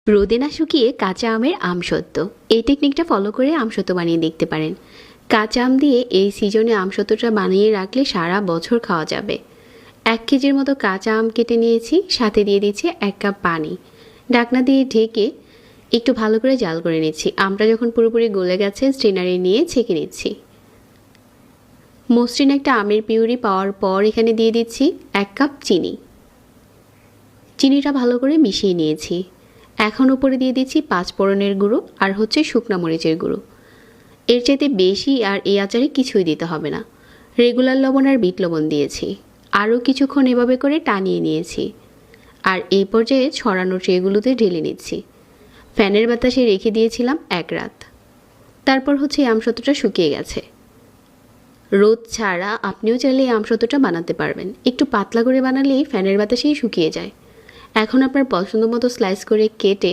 রোদে না শুকিয়ে কাঁচা আমের আমসত্ত্ব, এই টেকনিকটা ফলো করে আমসত্ত্ব বানিয়ে দেখতে পারেন। কাঁচা আম দিয়ে এই সিজনে আমসত্ত্বটা বানিয়ে রাখলে সারা বছর খাওয়া যাবে। 1 কেজির মতো কাঁচা আম কেটে নিয়েছি, সাথে দিয়ে দিচ্ছি 1 কাপ পানি। ঢাকনা দিয়ে ঢেকে একটু ভালো করে জাল করে নিচ্ছি। আমটা যখন পুরোপুরি গলে গেছে, স্ট্রেনারে নিয়ে ছেঁকে নিচ্ছি। মসৃণ একটা আমের পিউরি পাওয়ার পর এখানে দিয়ে দিচ্ছি 1 কাপ চিনি। চিনিটা ভালো করে মিশিয়ে নিয়েছি। এখন উপরে দিয়ে দিচ্ছি 5 ফোড়নের গুঁড়ো আর শুকনা মরিচের গুঁড়ো। এর চাইতে বেশি আর এই আচারে কিছুই দিতে হবে না। রেগুলার লবণ আর বিট লবণ দিয়েছি। আরও কিছুক্ষণ এভাবে করে টানিয়ে নিয়েছি। আর এই পর্যায়ে ছড়ানো ট্রেগুলোতে ঢেলে নিচ্ছি। ফ্যানের বাতাসে রেখে দিয়েছিলাম 1 রাত। তারপর এই আমসত্ত্বটা শুকিয়ে গেছে। রোদ ছাড়া আপনিও চাইলে এই আমসত্ত্বটা বানাতে পারবেন। একটু পাতলা করে বানালেই ফ্যানের বাতাসেই শুকিয়ে যায়। এখন আপনার পছন্দ মতো স্লাইস করে কেটে